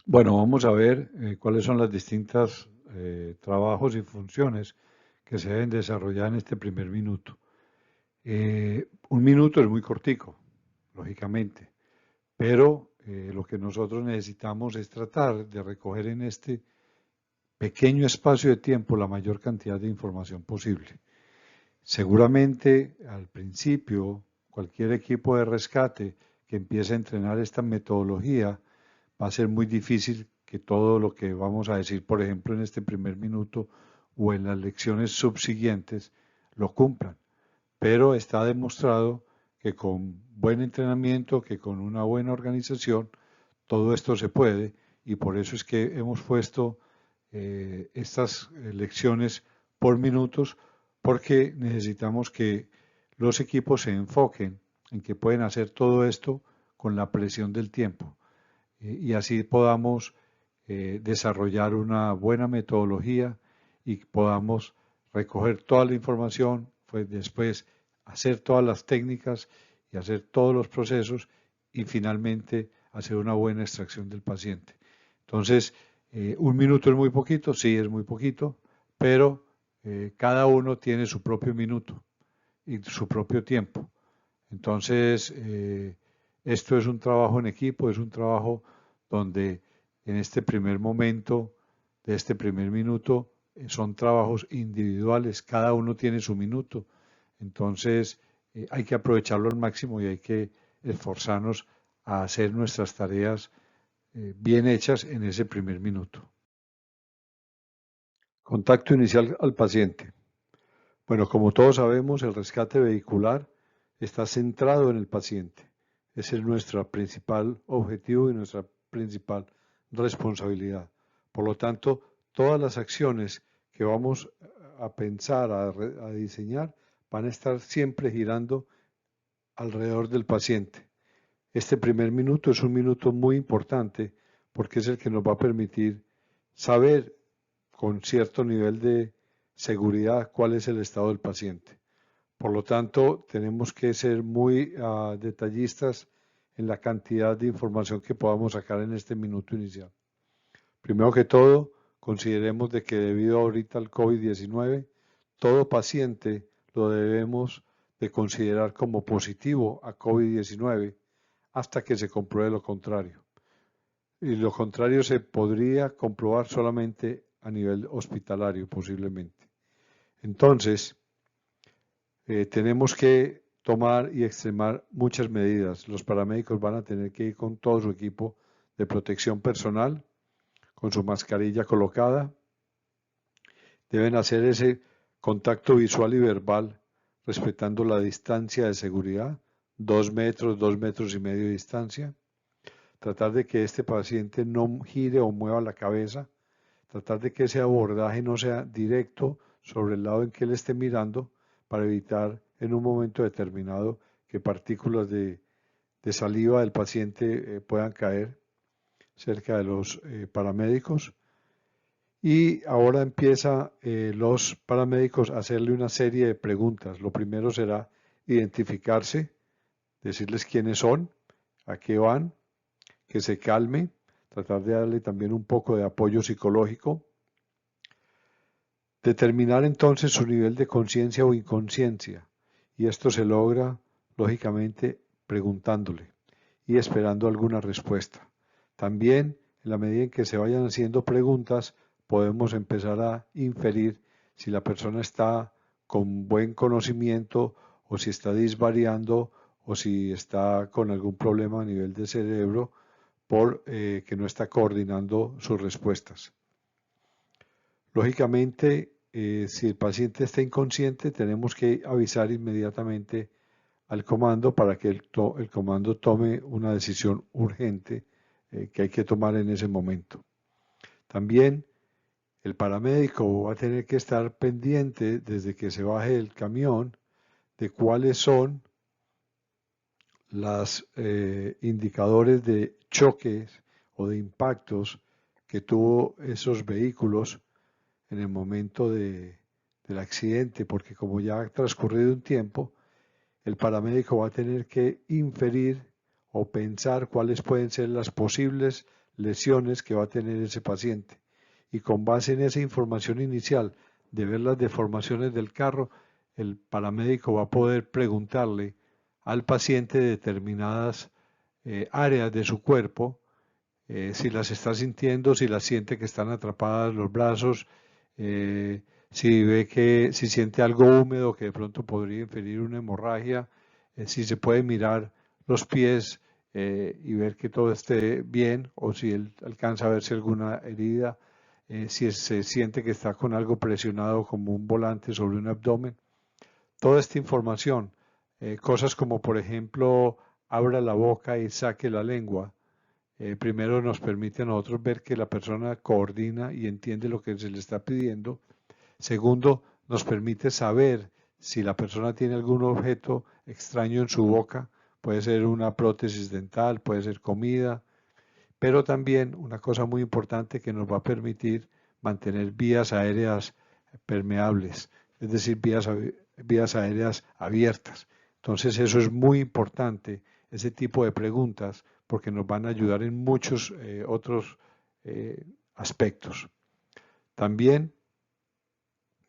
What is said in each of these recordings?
Bueno, vamos a ver cuáles son las distintas trabajos y funciones que se deben desarrollar en este primer minuto. Un minuto es muy cortico, lógicamente, pero lo que nosotros necesitamos es tratar de recoger en este pequeño espacio de tiempo la mayor cantidad de información posible. Seguramente al principio, cualquier equipo de rescate que empiece a entrenar esta metodología va a ser muy difícil que todo lo que vamos a decir, por ejemplo, en este primer minuto o en las lecciones subsiguientes, lo cumplan. Pero está demostrado que con buen entrenamiento, que con una buena organización, todo esto se puede y por eso es que hemos puesto estas lecciones por minutos porque necesitamos que los equipos se enfoquen en que pueden hacer todo esto con la presión del tiempo y así podamos desarrollar una buena metodología y podamos recoger toda la información, pues después hacer todas las técnicas y hacer todos los procesos y finalmente hacer una buena extracción del paciente. Entonces, un minuto es muy poquito, sí es muy poquito, pero cada uno tiene su propio minuto y su propio tiempo. Entonces, esto es un trabajo en equipo, es un trabajo donde en este primer momento, de este primer minuto, son trabajos individuales, cada uno tiene su minuto. Entonces, hay que aprovecharlo al máximo y hay que esforzarnos a hacer nuestras tareas bien hechas en ese primer minuto. Contacto inicial al paciente. Bueno, como todos sabemos, el rescate vehicular está centrado en el paciente. Ese es nuestro principal objetivo y nuestra principal responsabilidad. Por lo tanto, todas las acciones que vamos a pensar, a diseñar, van a estar siempre girando alrededor del paciente. Este primer minuto es un minuto muy importante porque es el que nos va a permitir saber con cierto nivel de seguridad cuál es el estado del paciente. Por lo tanto, tenemos que ser muy detallistas en la cantidad de información que podamos sacar en este minuto inicial. Primero que todo, consideremos de que debido ahorita al COVID-19, todo paciente lo debemos de considerar como positivo a COVID-19 hasta que se compruebe lo contrario. Y lo contrario se podría comprobar solamente a nivel hospitalario, posiblemente. Entonces, tenemos que tomar y extremar muchas medidas. Los paramédicos van a tener que ir con todo su equipo de protección personal, con su mascarilla colocada. Deben hacer ese contacto visual y verbal respetando la distancia de seguridad, 2 metros, 2 metros y medio de distancia. Tratar de que este paciente no gire o mueva la cabeza. Tratar de que ese abordaje no sea directo sobre el lado en que él esté mirando para evitar en un momento determinado que partículas de saliva del paciente puedan caer cerca de los paramédicos. Y ahora empieza los paramédicos a hacerle una serie de preguntas. Lo primero será identificarse, decirles quiénes son, a qué van, que se calme, tratar de darle también un poco de apoyo psicológico. Determinar entonces su nivel de conciencia o inconsciencia. Y esto se logra, lógicamente, preguntándole y esperando alguna respuesta. También, en la medida en que se vayan haciendo preguntas, podemos empezar a inferir si la persona está con buen conocimiento o si está disvariando o si está con algún problema a nivel de cerebro por que no está coordinando sus respuestas. Lógicamente, si el paciente está inconsciente, tenemos que avisar inmediatamente al comando para que el comando tome una decisión urgente que hay que tomar en ese momento. También el paramédico va a tener que estar pendiente desde que se baje del camión de cuáles son los indicadores de choques o de impactos que tuvo esos vehículos en el momento del accidente, porque como ya ha transcurrido un tiempo, el paramédico va a tener que inferir o pensar cuáles pueden ser las posibles lesiones que va a tener ese paciente. Y con base en esa información inicial de ver las deformaciones del carro, el paramédico va a poder preguntarle al paciente determinadas áreas de su cuerpo, si las está sintiendo, si las siente que están atrapadas los brazos, si ve si siente algo húmedo que de pronto podría inferir una hemorragia, si se puede mirar los pies y ver que todo esté bien, o si él alcanza a verse alguna herida, si se siente que está con algo presionado como un volante sobre un abdomen. Toda esta información, cosas como por ejemplo, abra la boca y saque la lengua, primero nos permite a nosotros ver que la persona coordina y entiende lo que se le está pidiendo. Segundo, nos permite saber si la persona tiene algún objeto extraño en su boca. Puede ser una prótesis dental, puede ser comida, pero también una cosa muy importante que nos va a permitir mantener vías aéreas permeables, es decir, vías aéreas abiertas. Entonces eso es muy importante, ese tipo de preguntas, porque nos van a ayudar en muchos otros aspectos. También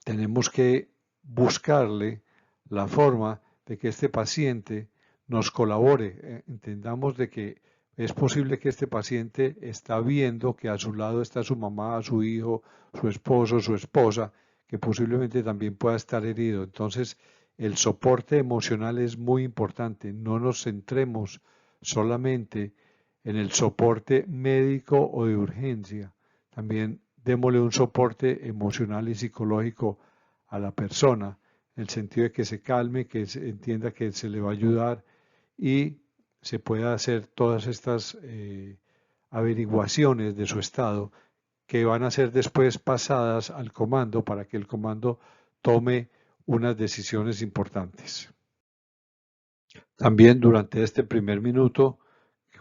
tenemos que buscarle la forma de que este paciente nos colabore. Entendamos de que es posible que este paciente está viendo que a su lado está su mamá, su hijo, su esposo, su esposa, que posiblemente también pueda estar herido. Entonces, el soporte emocional es muy importante. No nos centremos solamente en el soporte médico o de urgencia. También démosle un soporte emocional y psicológico a la persona, en el sentido de que se calme, que se entienda que se le va a ayudar y se pueda hacer todas estas averiguaciones de su estado que van a ser después pasadas al comando para que el comando tome unas decisiones importantes. También durante este primer minuto,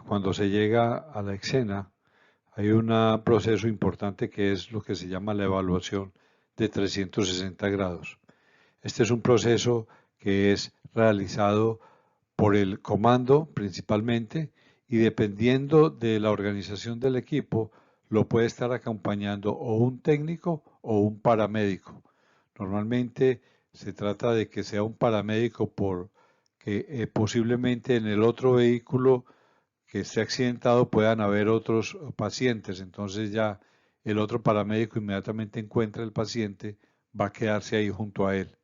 cuando se llega a la escena, hay un proceso importante que es lo que se llama la evaluación de 360 grados. Este es un proceso que es realizado por el comando principalmente y dependiendo de la organización del equipo, lo puede estar acompañando o un técnico o un paramédico. Normalmente se trata de que sea un paramédico porque posiblemente en el otro vehículo que esté accidentado puedan haber otros pacientes, entonces ya el otro paramédico inmediatamente encuentra el paciente, va a quedarse ahí junto a él.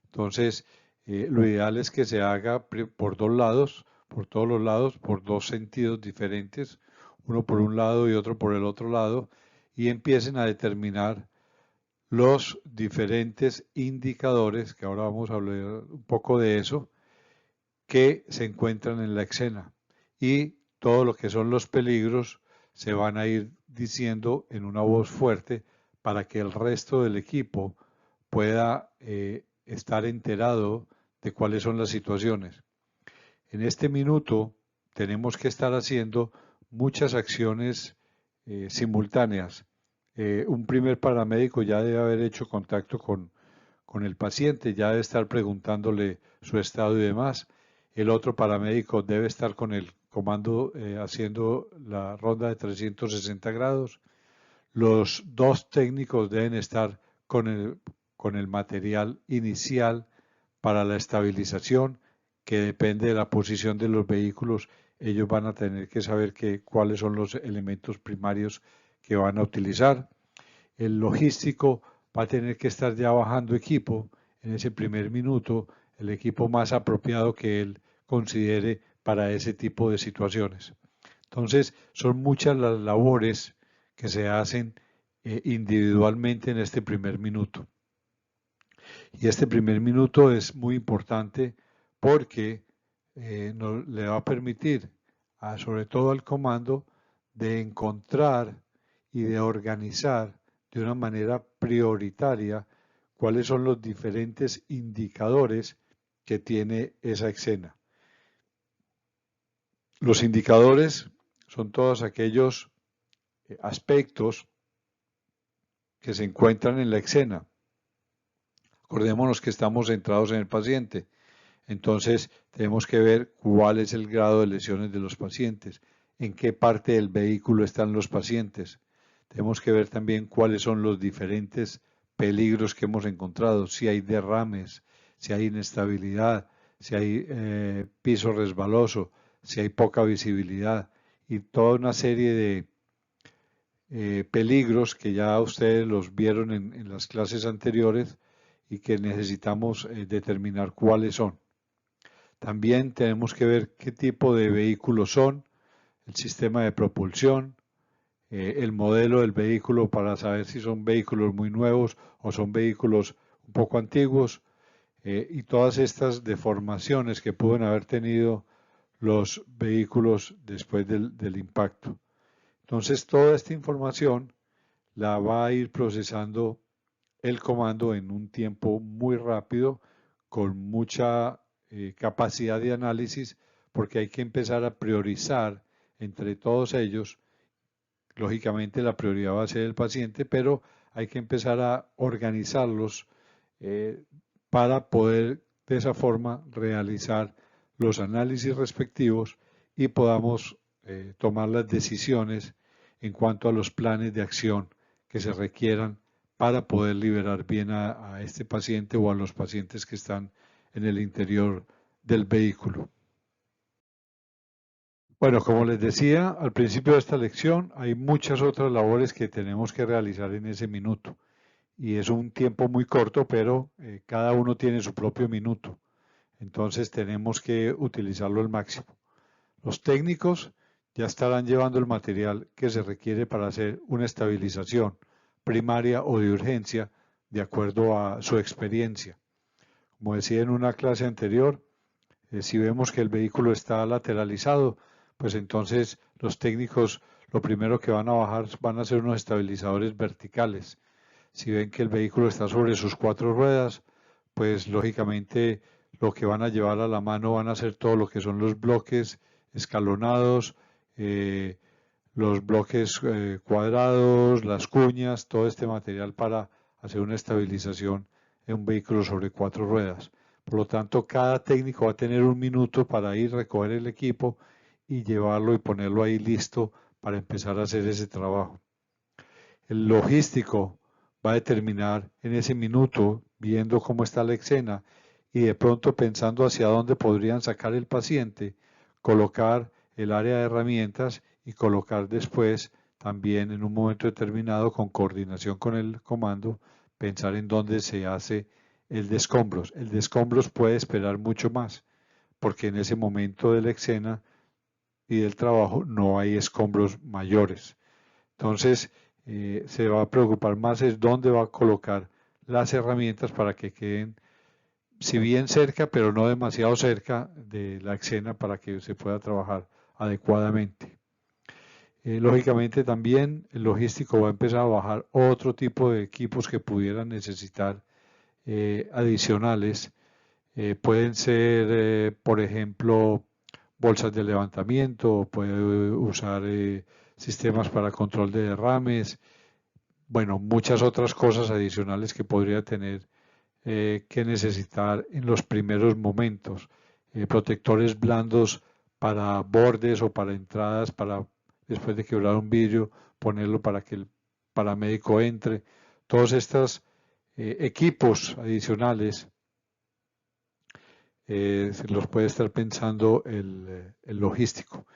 Entonces, lo ideal es que se haga por dos lados, por todos los lados, por dos sentidos diferentes, uno por un lado y otro por el otro lado, y empiecen a determinar los diferentes indicadores, que ahora vamos a hablar un poco de eso, que se encuentran en la escena. Y todo lo que son los peligros se van a ir diciendo en una voz fuerte para que el resto del equipo pueda estar enterado de cuáles son las situaciones. En este minuto tenemos que estar haciendo muchas acciones simultáneas. Un primer paramédico ya debe haber hecho contacto con el paciente, ya debe estar preguntándole su estado y demás. El otro paramédico debe estar con el comando haciendo la ronda de 360 grados. Los dos técnicos deben estar con el material inicial para la estabilización, que depende de la posición de los vehículos. Ellos van a tener que saber cuáles son los elementos primarios que van a utilizar. El logístico va a tener que estar ya bajando equipo en ese primer minuto, el equipo más apropiado que él considere para ese tipo de situaciones. Entonces, son muchas las labores que se hacen individualmente en este primer minuto. Y este primer minuto es muy importante porque le va a permitir, sobre todo al comando, de encontrar y de organizar de una manera prioritaria cuáles son los diferentes indicadores que tiene esa escena. Los indicadores son todos aquellos aspectos que se encuentran en la escena. Acordémonos que estamos centrados en el paciente, entonces tenemos que ver cuál es el grado de lesiones de los pacientes, en qué parte del vehículo están los pacientes. Tenemos que ver también cuáles son los diferentes peligros que hemos encontrado, si hay derrames, si hay inestabilidad, si hay piso resbaloso, si hay poca visibilidad y toda una serie de peligros que ya ustedes los vieron en las clases anteriores y que necesitamos determinar cuáles son. También tenemos que ver qué tipo de vehículos son, el sistema de propulsión, el modelo del vehículo para saber si son vehículos muy nuevos o son vehículos un poco antiguos, y todas estas deformaciones que pueden haber tenido los vehículos después del impacto. Entonces, toda esta información la va a ir procesando el comando en un tiempo muy rápido, con mucha capacidad de análisis, porque hay que empezar a priorizar entre todos ellos. Lógicamente la prioridad va a ser el paciente, pero hay que empezar a organizarlos para poder de esa forma realizar los análisis respectivos y podamos tomar las decisiones en cuanto a los planes de acción que se requieran para poder liberar bien a este paciente o a los pacientes que están en el interior del vehículo. Bueno, como les decía al principio de esta lección, hay muchas otras labores que tenemos que realizar en ese minuto. Y es un tiempo muy corto, pero cada uno tiene su propio minuto. Entonces tenemos que utilizarlo al máximo. Los técnicos ya estarán llevando el material que se requiere para hacer una estabilización primaria o de urgencia de acuerdo a su experiencia. Como decía en una clase anterior, si vemos que el vehículo está lateralizado, pues entonces los técnicos lo primero que van a bajar van a ser unos estabilizadores verticales. Si ven que el vehículo está sobre sus 4 ruedas, pues lógicamente lo que van a llevar a la mano van a ser todo lo que son los bloques escalonados, los bloques cuadrados, las cuñas, todo este material para hacer una estabilización en un vehículo sobre 4 ruedas. Por lo tanto, cada técnico va a tener un minuto para ir, recoger el equipo y llevarlo y ponerlo ahí listo para empezar a hacer ese trabajo. El logístico va a determinar en ese minuto, viendo cómo está la escena y de pronto pensando hacia dónde podrían sacar el paciente, colocar el área de herramientas y colocar después también en un momento determinado con coordinación con el comando, pensar en dónde se hace el de escombros. El de escombros puede esperar mucho más porque en ese momento de la escena y del trabajo no hay escombros mayores. Entonces, se va a preocupar más es dónde va a colocar las herramientas para que queden, si bien cerca, pero no demasiado cerca de la escena para que se pueda trabajar adecuadamente. Lógicamente también el logístico va a empezar a bajar otro tipo de equipos que pudieran necesitar adicionales. Pueden ser, por ejemplo, bolsas de levantamiento, puede usar sistemas para control de derrames, bueno, muchas otras cosas adicionales que podría tener que necesitar en los primeros momentos. Protectores blandos para bordes o para entradas, para después de quebrar un vidrio, ponerlo para que el paramédico entre. Todos estos equipos adicionales los puede estar pensando el logístico.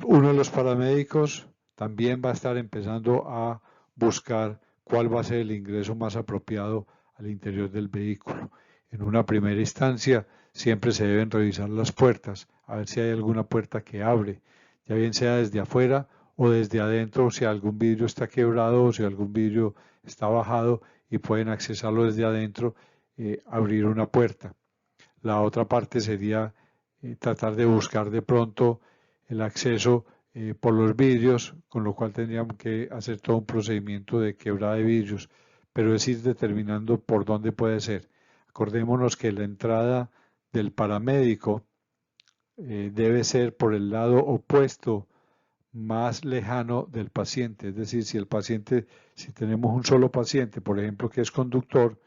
Uno de los paramédicos también va a estar empezando a buscar cuál va a ser el ingreso más apropiado al interior del vehículo. En una primera instancia, siempre se deben revisar las puertas, a ver si hay alguna puerta que abre, ya bien sea desde afuera o desde adentro, si algún vidrio está quebrado o si algún vidrio está bajado y pueden accesarlo desde adentro, abrir una puerta. La otra parte sería tratar de buscar de pronto el acceso por los vidrios, con lo cual tendríamos que hacer todo un procedimiento de quebrada de vidrios, pero es ir determinando por dónde puede ser. Acordémonos que la entrada del paramédico debe ser por el lado opuesto, más lejano del paciente. Es decir, si tenemos un solo paciente, por ejemplo, que es conductor,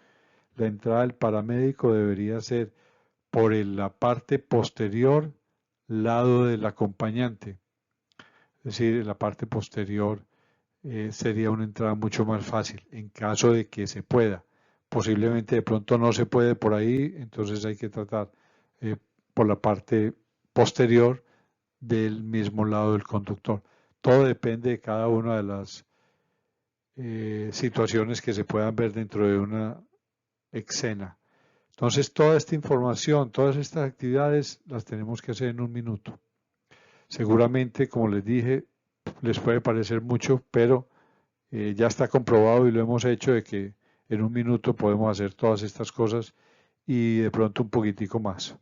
la entrada del paramédico debería ser por la parte posterior, lado del acompañante. es decir, en la parte posterior sería una entrada mucho más fácil en caso de que se pueda. Posiblemente de pronto no se puede por ahí, entonces hay que tratar eh, por la parte posterior del mismo lado del conductor. Todo depende de cada una de las situaciones que se puedan ver dentro de una escena. Entonces, toda esta información, todas estas actividades las tenemos que hacer en un minuto. Seguramente, como les dije, les puede parecer mucho, pero ya está comprobado y lo hemos hecho de que en un minuto podemos hacer todas estas cosas y de pronto un poquitico más.